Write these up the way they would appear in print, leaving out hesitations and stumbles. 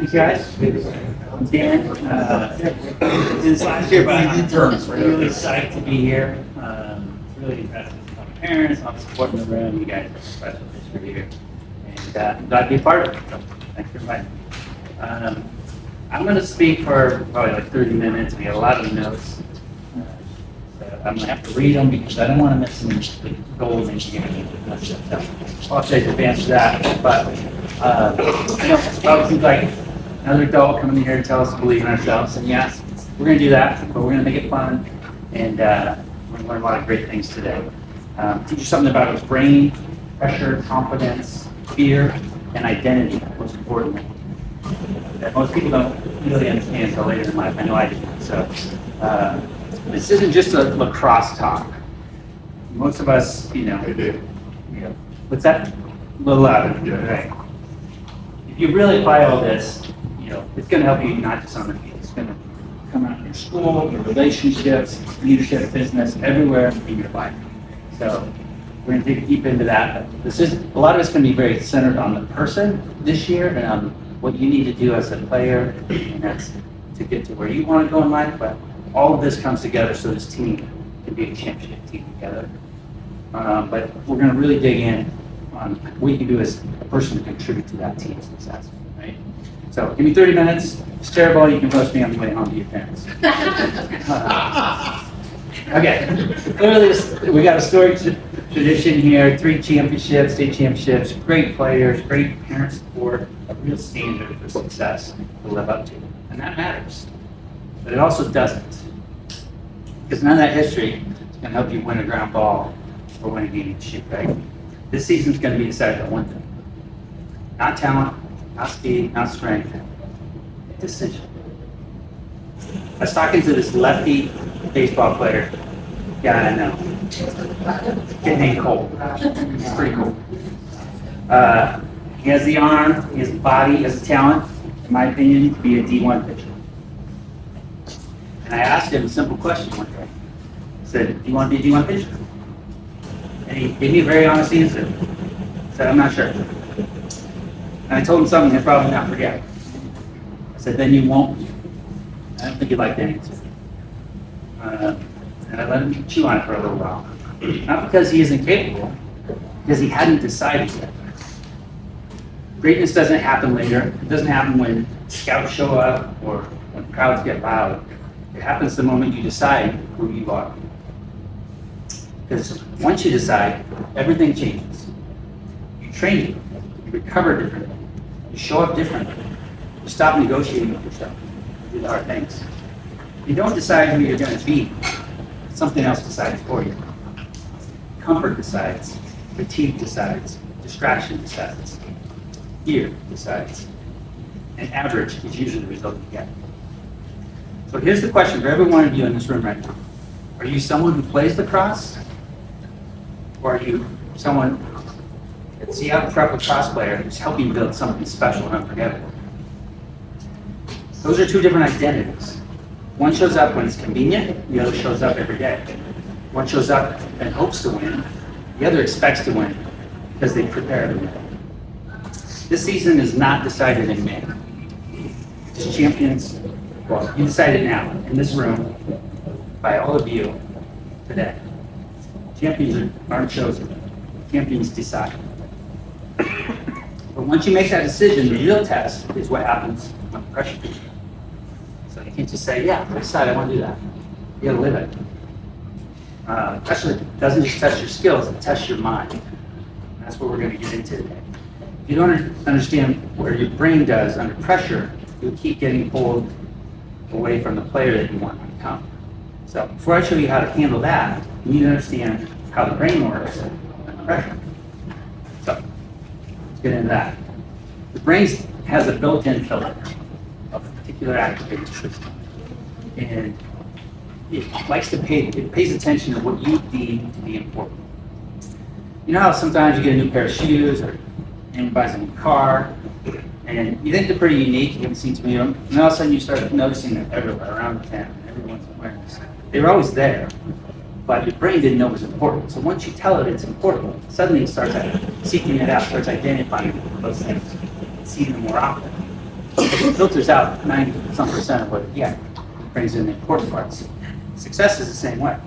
Thanks, guys. I'm Dan. Since last year, but I'm really psyched to be here. Really impressed with my parents, all the support in the room. You guys are special this year. And I'm glad to be a part of it. So thanks for inviting me. I'm going to speak for probably like 30 minutes. We have a lot of notes. So I'm going to have to read them because I don't want to miss some goals in here. So I'll take advantage of that. But it probably seems like another adult coming in here to tell us to believe in ourselves. And yes, we're going to do that, but we're going to make it fun. And we're going to learn a lot of great things today. Teach you something about his brain, pressure, confidence, fear, and identity, most importantly. That most people don't really understand until later in life. I know I didn't. So this isn't just a lacrosse talk. Most of us, what's that? A little louder. Right. If you really apply all this, it's going to help you not just on the field. It's going to come out in your school, your relationships, leadership, business, everywhere in your life. So we're going to dig deep into that. But a lot of it's going to be very centered on the person this year and on what you need to do as a player, and that's to get to where you want to go in life. But all of this comes together so this team can be a championship team together. But we're going to really dig in on what you can do as a person to contribute to that team's success, right? So give me 30 minutes. If it's terrible, you can roast me on the way home to your parents. Okay, clearly we got a storied tradition here, 3 championships, state championships, great players, great parent support, a real standard for success to live up to. And that matters. But it also doesn't. Because none of that history is going to help you win a ground ball or win a game of shoot, right? This season's going to be decided on one thing. Not talent, not speed, not strength. Decision. I was talking to this lefty baseball player guy I know. Kid named Cole. He's pretty cool. He has the arm, he has the body, he has the talent, in my opinion, to be a D1 pitcher. And I asked him a simple question one day. I said, do you want to be a D1 pitcher? And he gave me a very honest answer. He said, I'm not sure. And I told him something he'll probably not forget. I said, then you won't. I don't think you'd like that answer. And I let him chew on it for a little while. Not because he isn't capable, because he hadn't decided yet. Greatness doesn't happen later. It doesn't happen when scouts show up or when crowds get loud. It happens the moment you decide who you are. Because once you decide, everything changes. You train differently, you recover differently, you show up differently, you stop negotiating with yourself, you do the hard things. You don't decide who you're going to be. Something else decides for you. Comfort decides, fatigue decides, distraction decides, fear decides, and average is usually the result you get. So here's the question for every one of you in this room right now. Are you someone who plays lacrosse? Or are you someone that's the out-prep lacrosse player who's helping build something special and unforgettable? Those are 2 different identities. One shows up when it's convenient, the other shows up every day. One shows up and hopes to win, the other expects to win because they prepare to win. This season is not decided in May. It's champions, well, you decide it now, in this room, by all of you today. Champions aren't chosen, champions decide. But once you make that decision, the real test is what happens when the pressure comes. So you can't just say, yeah, I decide I want to do that. You gotta live it. Pressure doesn't just test your skills, it tests your mind. And that's what we're going to get into today. If you don't understand what your brain does under pressure, you'll keep getting pulled away from the player that you want to become. So before I show you how to handle that, you need to understand how the brain works under pressure. So let's get into that. The brain has a built-in filter of a particular activated system. And it pays attention to what you deem to be important. You know how sometimes you get a new pair of shoes or anyone buys a new car and you think they're pretty unique, you haven't seen too many of them, and all of a sudden you start noticing them everywhere around the town, everyone's wearing this. They were always there, but your brain didn't know it was important. So once you tell it it's important, suddenly it starts seeking it out, starts identifying those things, seeing them more often. It filters out 90% of what you get. It brings in the important parts. Success is the same way.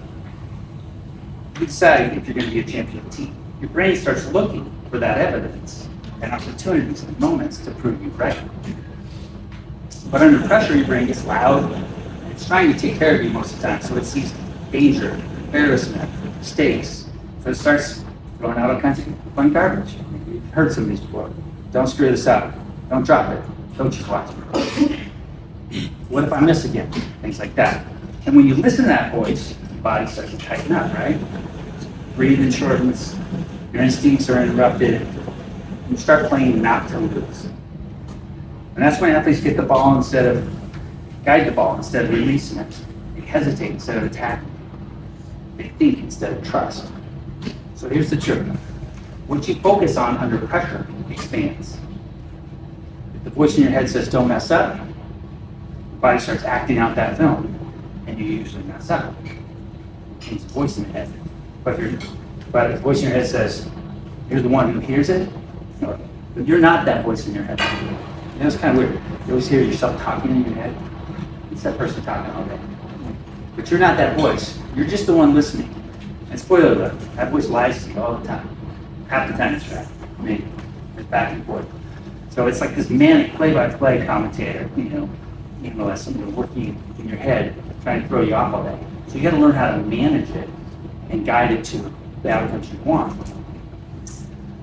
You decide if you're going to be a champion team. Your brain starts looking for that evidence and opportunities and moments to prove you right. But under pressure, your brain gets loud, and it's trying to take care of you most of the time. So it sees danger, embarrassment, mistakes. So it starts throwing out all kinds of fun garbage. You've heard some of these before. Don't screw this up. Don't drop it. Coach is watching. What if I miss again? Things like that. And when you listen to that voice, your body starts to tighten up, right? Breathing shortens, your instincts are interrupted, you start playing not to lose. And that's when athletes get the ball instead of guide the ball instead of releasing it. They hesitate instead of attacking. They think instead of trust. So here's the trick. What you focus on under pressure expands. If the voice in your head says don't mess up, your body starts acting out that film, and you usually mess up. It's the voice in the head. But if the voice in your head says, you're the one who hears it, but you're not that voice in your head. You know, it's kind of weird. You always hear yourself talking in your head. It's that person talking all day. But you're not that voice. You're just the one listening. And spoiler alert, that voice lies to you all the time. Half the time it's right. Maybe. It's back and forth. So it's like this manic play-by-play commentator, unless something working in your head, trying to throw you off all day. So you got to learn how to manage it and guide it to the outcomes you want.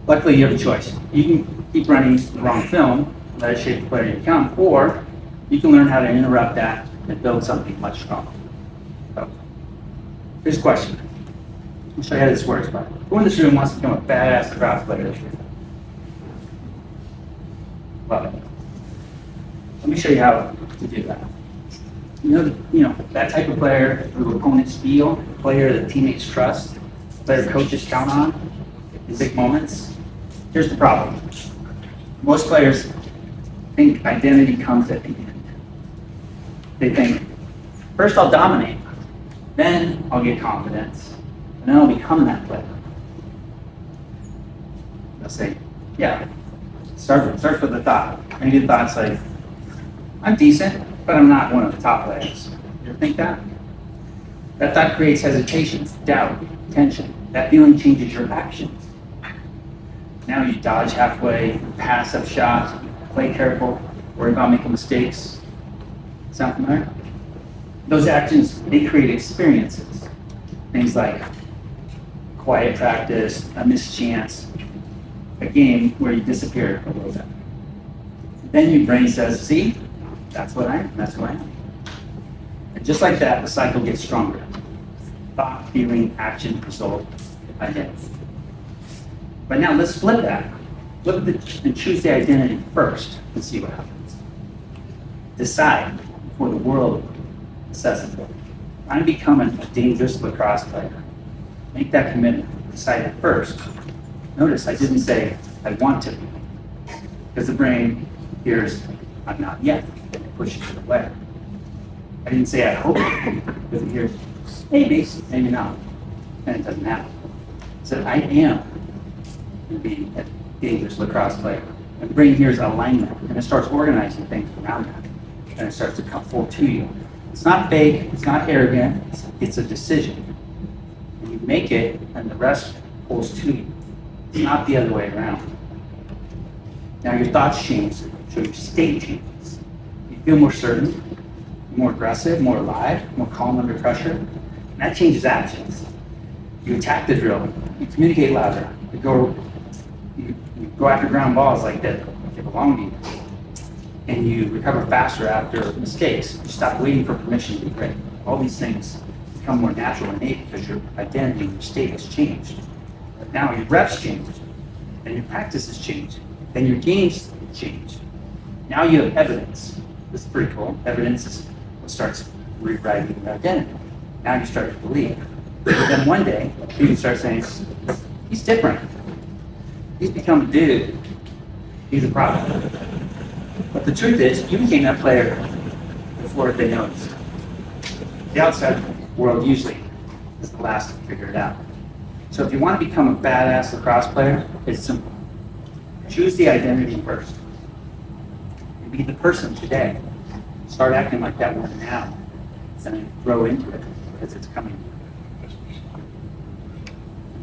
Luckily, you have a choice. You can keep running the wrong film, let it shape the player you become, or you can learn how to interrupt that and build something much stronger. So, here's a question. I'll show you how this works. But who in this room wants to become a badass lacrosse player this year? Love it. Let me show you how to do that. That type of player who opponents feel, player that teammates trust, player coaches count on in big moments. Here's the problem. Most players think identity comes at the end. They think, first I'll dominate, then I'll get confidence, and then I'll become that player. They'll say, yeah, start with the thought. Maybe the thought's like, I'm decent, but I'm not one of the top players. You ever think that? That thought creates hesitation, doubt, tension. That feeling changes your actions. Now you dodge halfway, pass up shots, play careful, worry about making mistakes. Sound familiar? Those actions, they create experiences. Things like quiet practice, a missed chance, a game where you disappear a little bit. Then your brain says, see, that's what I am, that's who I am. And just like that, the cycle gets stronger. Thought, feeling, action, result, identity. But now let's flip that. Flip and choose the identity first and see what happens. Decide before the world assesses it. I'm becoming a dangerous lacrosse player. Make that commitment. Decide it first. Notice I didn't say I want to be, because the brain hears I'm not yet, and it pushes it away. I didn't say I hope to be, because it hears maybe, maybe not, and it doesn't happen. I said I am being a dangerous lacrosse player. And the brain hears alignment, and it starts organizing things around that, and it starts to come full to you. It's not fake, it's not arrogant, it's a decision. And you make it, and the rest pulls to you. It's not the other way around. Now your thoughts change, so your state changes. You feel more certain, more aggressive, more alive, more calm under pressure. And that changes actions. You attack the drill, you communicate louder, you go after ground balls like that they belong to you. And you recover faster after mistakes. You stop waiting for permission to be great. All these things become more natural and innate because your identity and your state has changed. But now your reps change, and your practice has changed, and your games change. Now you have evidence. This is pretty cool. Evidence is what starts rewriting your identity. Now you start to believe. But then one day, you can start saying, he's different. He's become a dude. He's a problem. But the truth is, you became that player before they noticed. The outside world usually is the last to figure it out. So if you want to become a badass lacrosse player, it's simple. Choose the identity first. Be the person today. Start acting like that one now, and then grow into it because it's coming.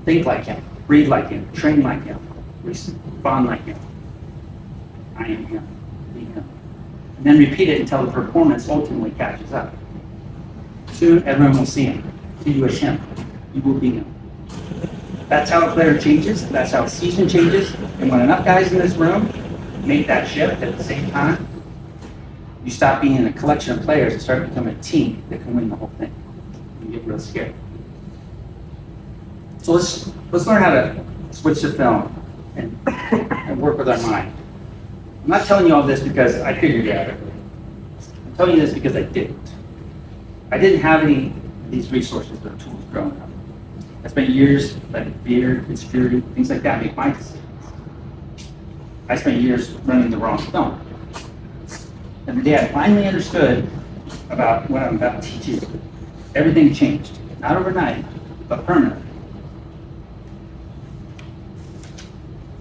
Think like him, breathe like him, train like him, respond like him. I am him, be him. And then repeat it until the performance ultimately catches up. Soon everyone will see him, see you as him. You will be him. That's how a player changes, that's how a season changes, and when enough guys in this room make that shift at the same time, you stop being a collection of players and start becoming a team that can win the whole thing. You get real scared. So let's learn how to switch to film and work with our mind. I'm not telling you all this because I figured it out. I'm telling you this because I didn't. I didn't have any of these resources or tools growing up. I spent years letting fear, insecurity, things like that make my decisions. I spent years running the wrong film. And the day I finally understood about what I'm about to teach you, everything changed. Not overnight, but permanently.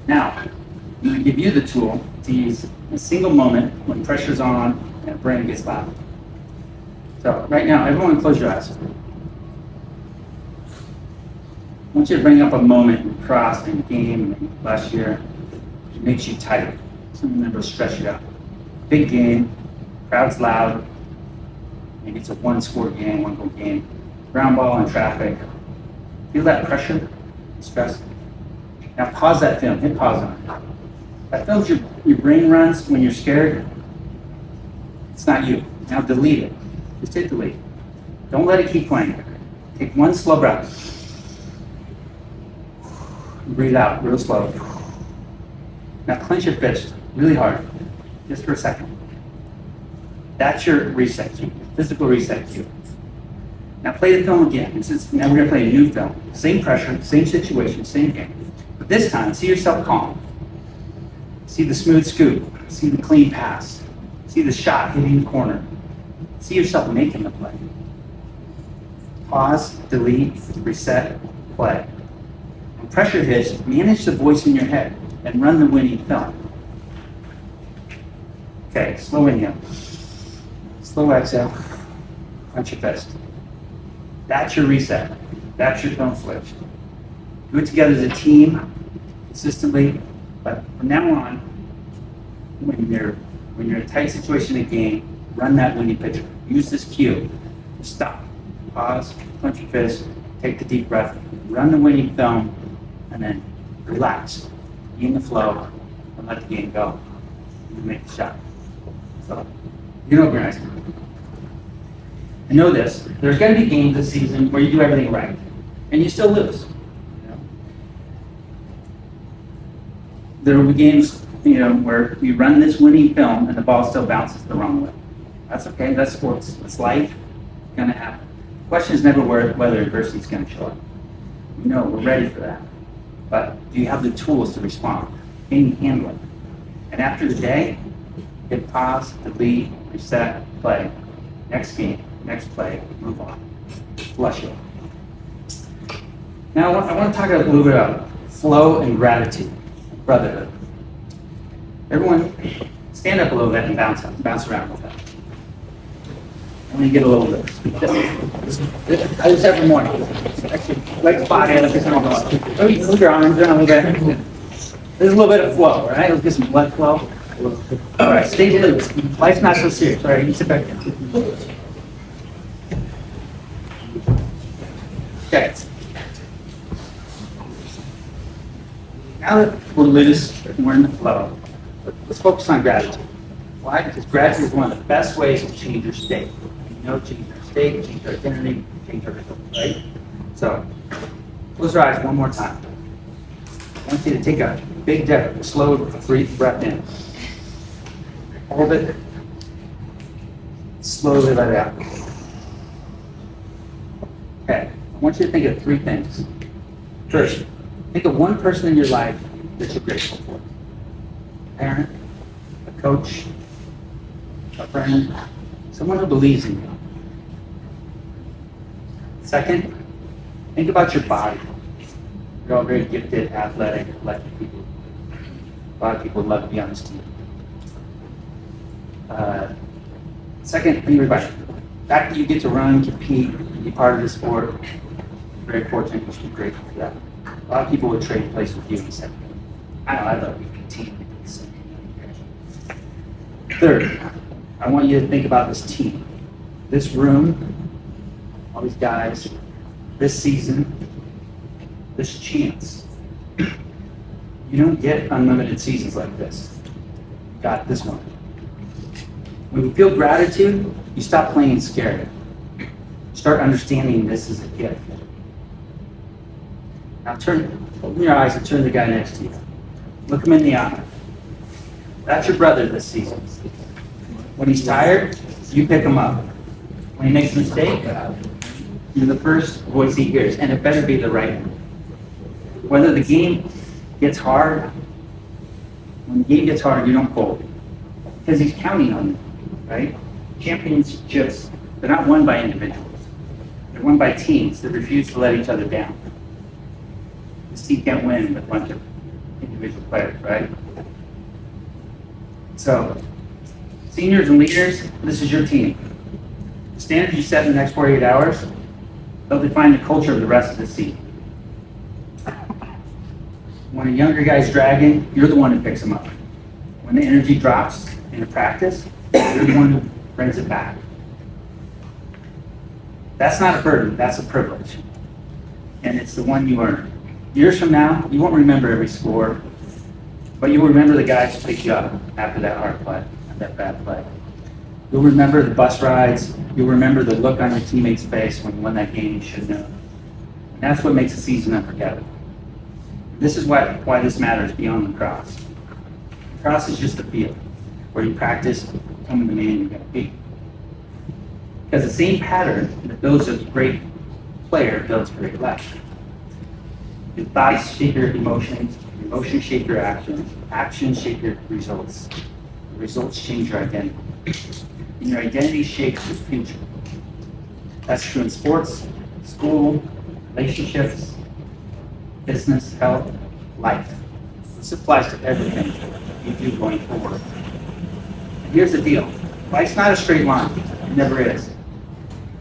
Now, I'm going to give you the tool to use in a single moment when pressure's on and the brain gets loud. So right now, everyone close your eyes. I want you to bring up a moment in cross in a game maybe last year. It makes you tired. Something that will stress you out. Big game, crowd's loud. Maybe it's a one-score game, one-goal game. Ground ball in traffic. Feel that pressure, stress? Now pause that film, hit pause on it. That film's your brain runs when you're scared. It's not you. Now delete it. Just hit delete. Don't let it keep playing. Take one slow breath. Breathe out real slow. Now clench your fist really hard, just for a second. That's your reset cue, physical reset cue. Now play the film again. Now we're gonna play a new film. Same pressure, same situation, same game. But this time, see yourself calm. See the smooth scoop. See the clean pass. See the shot hitting the corner. See yourself making the play. Pause, delete, reset, play. When pressure hits, manage the voice in your head and run the winning film. Okay, slow inhale. Slow exhale. Clench your fist. That's your reset. That's your film switch. Do it together as a team, consistently, but from now on, when you're in a tight situation in a game, run that winning picture. Use this cue. Stop, pause, clench your fist, take the deep breath, run the winning film, and then relax. Be in the flow, and let the game go. You make the shot. So, you know organize. I know this. There's going to be games this season where you do everything right, and you still lose. There will be games, where you run this winning film and the ball still bounces the wrong way. That's okay. That's sports. It's life. It's going to happen. The question is never whether adversity is going to show up. We're ready for that. But do you have the tools to respond? Can you handle it? And after the day, hit pause, delete, reset, play. Next game, next play, move on. Flush it. Now I want to talk a little bit about flow and gratitude. Brotherhood. Everyone, stand up a little bit and bounce around a little bit. I'm going to get a little bit. I just every morning. Actually, like body, like this. Move your arms around a little bit. There's a little bit of flow, right? Let's get some blood flow. All right, stay loose. Life's not so serious. All right, you sit back down. Okay. Now that we're loose and we're in the flow, let's focus on gratitude. Why? Because gratitude is one of the best ways to change your state. Change our state, change our identity, change our result, right? So, close your eyes one more time. I want you to take a big, slow, brief breath in. Hold it. Slowly let it out. Okay, I want you to think of three things. First, think of one person in your life that you're grateful for. A parent, a coach, a friend, someone who believes in you. Second, think about your body. You're all very gifted, athletic, lucky people. A lot of people would love to be on this team. Second, think about it. The fact that you get to run, compete, be part of the sport, very fortunate, you should be grateful for that. A lot of people would trade place with you and say, I know, I'd love to continue to do the same. Third, I want you to think about this team. This room, all these guys, this season, this chance. You don't get unlimited seasons like this. You got this one. When you feel gratitude, you stop playing scared. Start understanding this is a gift. Now open your eyes and turn to the guy next to you. Look him in the eye. That's your brother this season. When he's tired, you pick him up. When he makes a mistake, you're the first voice he hears, and it better be the right one. Whether the game gets hard, when the game gets hard, you don't fold. Because he's counting on you, right? Championships, they're not won by individuals. They're won by teams that refuse to let each other down. This team can't win with a bunch of individual players, right? So, seniors and leaders, this is your team. The standards you set in the next 48 hours, they'll define the culture of the rest of the season. When a younger guy's dragging, you're the one who picks him up. When the energy drops in a practice, you're the one who brings it back. That's not a burden, that's a privilege. And it's the one you earn. Years from now, you won't remember every score, but you'll remember the guys who picked you up after that hard play, that bad play. You'll remember the bus rides, you'll remember the look on your teammate's face when you won that game you should know. And that's what makes a season unforgettable. This is why this matters beyond the cross. The cross is just a field where you practice becoming the man you're going to be. Because the same pattern that builds a great player builds a great life. Your thoughts shape your emotions shape your actions shape your results. The results change your identity. And your identity shapes your future. That's true in sports, school, relationships, business, health, life. This applies to everything you do going forward. And here's the deal. Life's not a straight line. It never is.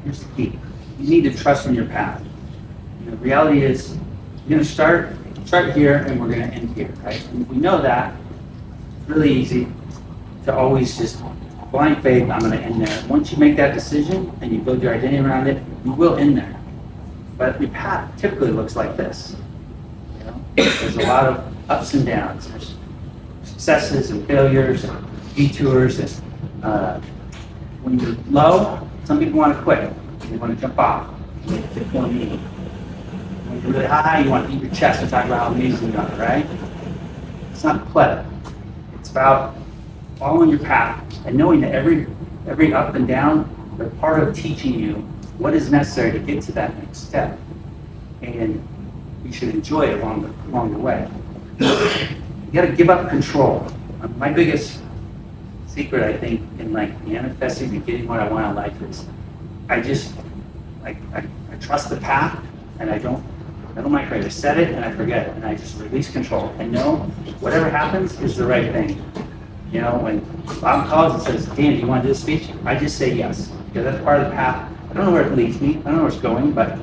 Here's the key. You need to trust in your path. And the reality is, you're going to start here and we're going to end here, right? And if we know that, it's really easy to always just blind faith, I'm going to end there. Once you make that decision and you build your identity around it, you will end there. But your path typically looks like this. You know? There's a lot of ups and downs. There's successes and failures and detours. And when you're low, some people want to quit. They want to jump off. When you're really high, you want to beat your chest and talk about how amazing you are, right? It's not pleasant. It's about following your path and knowing that every up and down, they're part of teaching you what is necessary to get to that next step. And you should enjoy it along the way. You got to give up control. My biggest secret, I think, in manifesting and getting what I want in life is I trust the path and I don't micromanage. I set it and I forget it and I just release control and know whatever happens is the right thing. You know, when Bob calls and says, Dan, do you want to do the speech? I just say yes, because that's part of the path. I don't know where it leads me. I don't know where it's going, but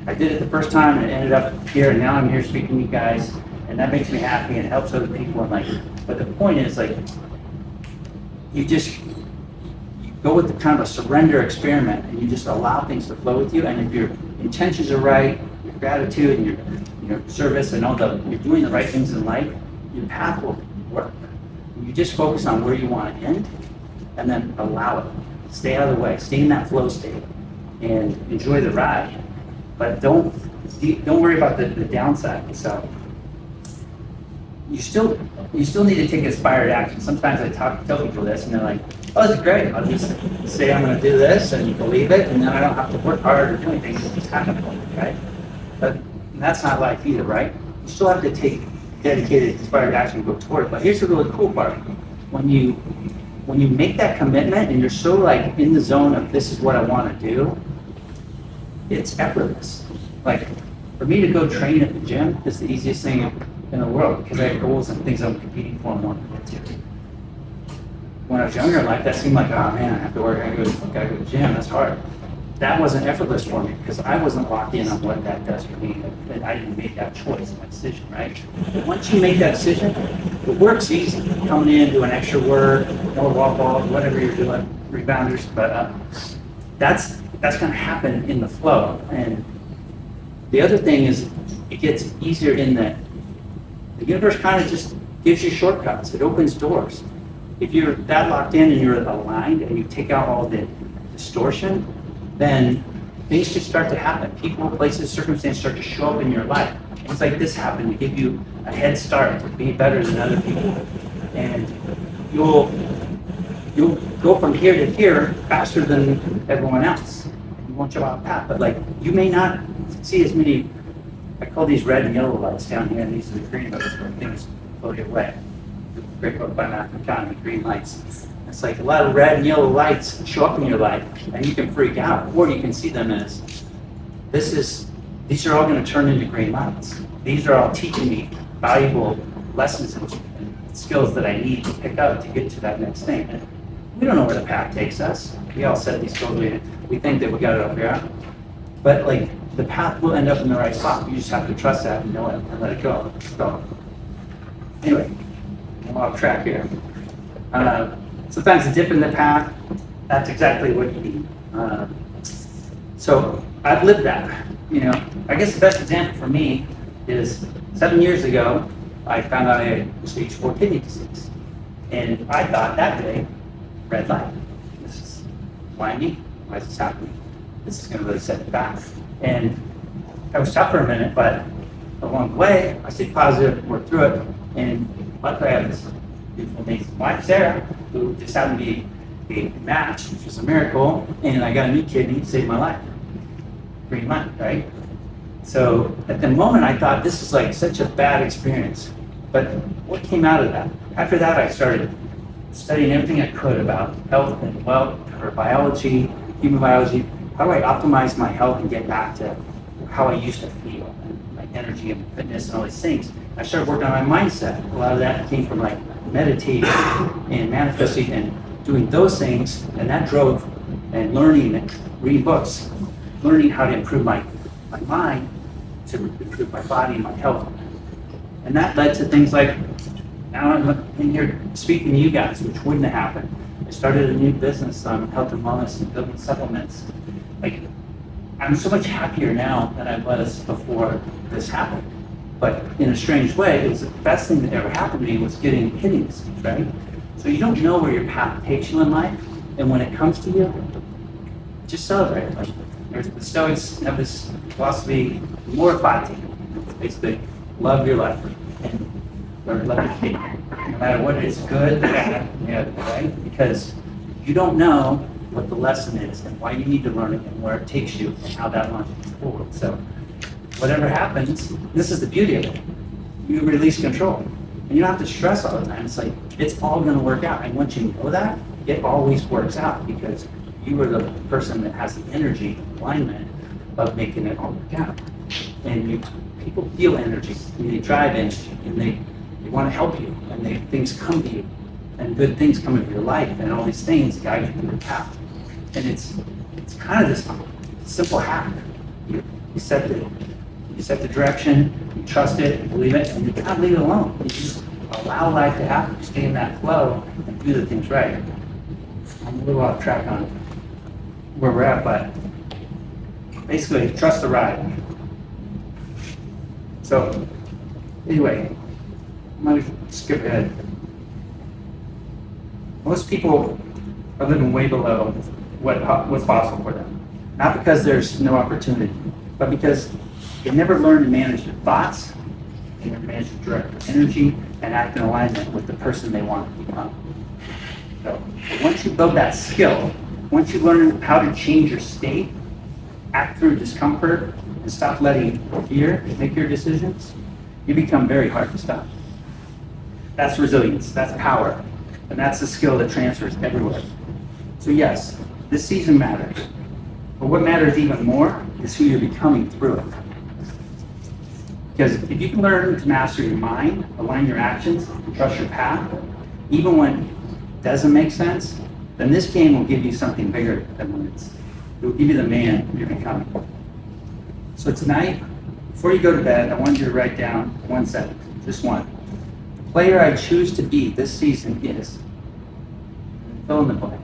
I did it the first time and it ended up here, and now I'm here speaking to you guys, and that makes me happy and helps other people. But the point is, you go with the kind of a surrender experiment, and you just allow things to flow with you. And if your intentions are right, your gratitude and your service and you're doing the right things in life, your path will work. You just focus on where you want to end, and then allow it. Stay out of the way. Stay in that flow state, and enjoy the ride. But don't worry about the downside. So you still need to take inspired action. Sometimes I tell people this, and they're like, "Oh, this is great. I'll just say I'm going to do this, and you believe it, and then I don't have to work hard or do anything. It's just happening, right?" But that's not life either, right? You still have to take dedicated, inspired action and go toward it. But here's the really cool part: when you make that commitment, and you're so in the zone of this is what I want to do, it's effortless. For me to go train at the gym is the easiest thing in the world, because I have goals and things I'm competing for and want to get to. when I was younger in life, that seemed like, oh man, I have to work, I gotta go to the gym, that's hard. That wasn't effortless for me because I wasn't locked in on what that does for me. And I didn't make that choice, my decision, right? But once you make that decision, it works easy. Coming in, doing extra work, more wall balls, whatever you're doing, rebounders. But that's going to happen in the flow. And the other thing is, it gets easier in that the universe kind of just gives you shortcuts. It opens doors. If you're that locked in and you're aligned and you take out all the distortion, then things just start to happen. People, places, circumstances start to show up in your life. It's like this happened to give you a head start to be better than other people. And you'll go from here to here faster than everyone else. You won't jump off the path, but like you may not see as many, I call these red and yellow lights down here, and these are the green lights where things blow your way. Great book by Matthew McConaughey, Green Lights. It's like a lot of red and yellow lights show up in your life, and you can freak out, or you can see them as, these are all going to turn into green lights. These are all teaching me valuable lessons and skills that I need to pick up to get to that next thing. And we don't know where the path takes us. We all set these goals, we think that we got it all figured out. But like, the path will end up in the right spot. You just have to trust that and know it and let it go. So, anyway, I'm off track here. Sometimes a dip in the path, that's exactly what you need. So I've lived that. I guess the best example for me is 7 years ago, I found out I had stage 4 kidney disease. And I thought that day, red light. This is why me? Why is this happening? This is going to really set me back. And I was tough for a minute, but along the way, I stayed positive, worked through it, and luckily I have this beautiful, amazing wife, Sarah, who just happened to be a match, which was a miracle, and I got a new kidney to save my life. Green light, right? So at the moment, I thought this is like such a bad experience. But what came out of that? After that, I started studying everything I could about health and wealth, or biology, human biology. How do I optimize my health and get back to how I used to feel, and my energy and fitness and all these things? I started working on my mindset. A lot of that came from like meditating and manifesting and doing those things, and that drove and learning and reading books, learning how to improve my mind to improve my body and my health. And that led to things like, now I'm in here speaking to you guys, which wouldn't have happened. I started a new business on health and wellness and building supplements. Like, I'm so much happier now than I was before this happened. But in a strange way, it was the best thing that ever happened to me was getting kidney disease, right? So you don't know where your path takes you in life, and when it comes to you, just celebrate it. Like, the Stoics have this philosophy, amor fati. It's basically, love your life and learn to love your kidney. No matter what it is, good, bad, right? Because you don't know what the lesson is and why you need to learn it and where it takes you and how that launches you forward. So whatever happens, this is the beauty of it. You release control. And you don't have to stress all the time. It's like, it's all going to work out. And once you know that, it always works out because you are the person that has the energy, alignment of making it all work out. And people feel energy, and they drive energy, and they want to help you, and things come to you, and good things come into your life, and all these things guide you through the path. And it's kind of this simple hack. You set the direction, you trust it, you believe it, and you can't leave it alone. You just allow life to happen, you stay in that flow, and do the things right. I'm a little off track on where we're at, but basically, trust the ride. So, anyway, I'm going to skip ahead. Most people are living way below what's possible for them. Not because there's no opportunity, but because they never learn to manage their thoughts, they never manage to direct their energy, and act in alignment with the person they want to become. So, once you build that skill, once you learn how to change your state, act through discomfort, and stop letting fear make your decisions, you become very hard to stop. That's resilience, that's power, and that's a skill that transfers everywhere. So yes, this season matters, but what matters even more is who you're becoming through it. Because if you can learn to master your mind, align your actions, and trust your path, even when doesn't make sense, then this game will give you something bigger than limits. It will give you the man you're becoming. So tonight, before you go to bed, I want you to write down one sentence, just one. The player I choose to be this season is, fill in the blank.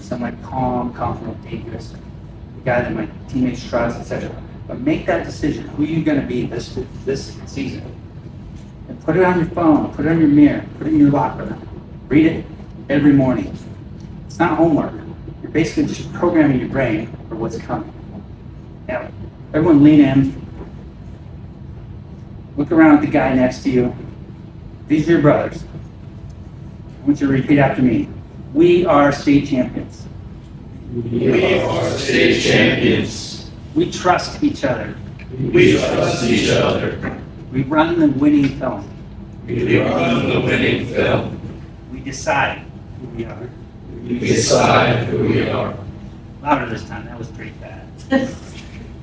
Someone calm, confident, dangerous, the guy that my teammates trust, etc. But make that decision, who you're going to be this season. And put it on your phone, put it on your mirror, put it in your locker. Read it every morning. It's not homework. You're basically just programming your brain for what's coming. Now, everyone lean in. Look around at the guy next to you. These are your brothers. I want you to repeat after me. We are state champions. We are state champions. We trust each other. We trust each other. We run the winning film. We run the winning film. We decide who we are. We decide who we are. Louder this time, that was pretty bad.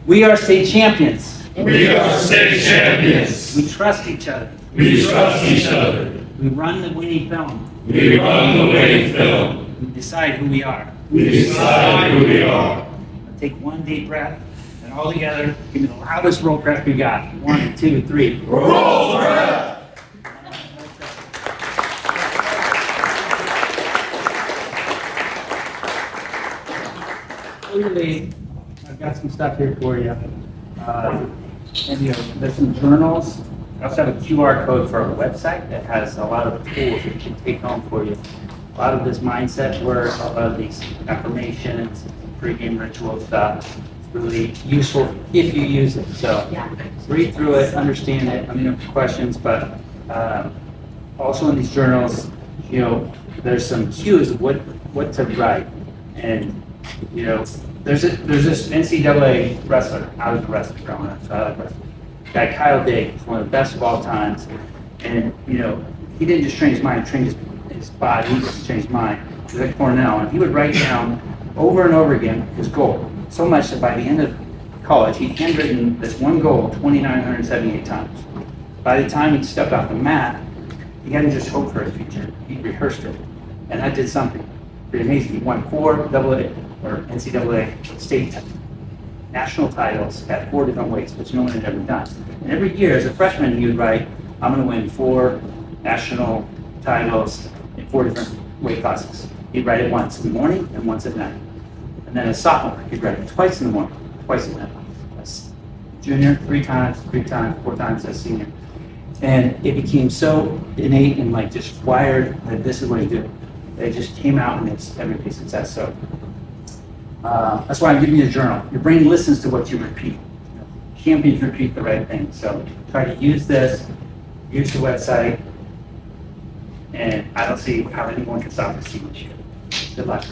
We are state champions. We are state champions. We trust each other. We trust each other. We run the winning film. We run the winning film. We decide who we are. We decide who we are. Now take one deep breath, and all together, give me the loudest roll breath we got. 1, 2, 3. Roll breath! Clearly, I've got some stuff here for you. And there's some journals. I also have a QR code for our website that has a lot of tools that you can take home for you. A lot of this mindset work, a lot of these affirmations, pre-game ritual stuff. It's really useful if you use it. So read through it, understand it. I mean, questions, but also in these journals, there's some cues of what to write. And there's this NCAA wrestler. I was a wrestler growing up, so I like wrestling. Guy Kyle Dake is one of the best of all times, and he didn't just train his mind, he trained his body, he just changed his mind. He was at Cornell, and he would write down over and over again his goal, so much that by the end of college, he'd handwritten this one goal 2,978 times. By the time he stepped off the mat, he hadn't just hoped for his future, he rehearsed it, and that did something pretty amazing. He won 4 AA or NCAA state national titles at 4 different weights, which no one had ever done. And every year, as a freshman, he would write, I'm going to win 4 national titles in 4 different weight classes. He'd write it once in the morning and once at night. And then as sophomore, he'd write it twice in the morning, twice at night. As junior, 3 times, 4 times as senior. And it became so innate and just wired that this is what he did. It just came out and it's every piece of success. So that's why I'm giving you a journal. Your brain listens to what you repeat. Champions repeat the right thing. So try to use this, use the website, and I don't see how anyone can stop this team this year. Good luck.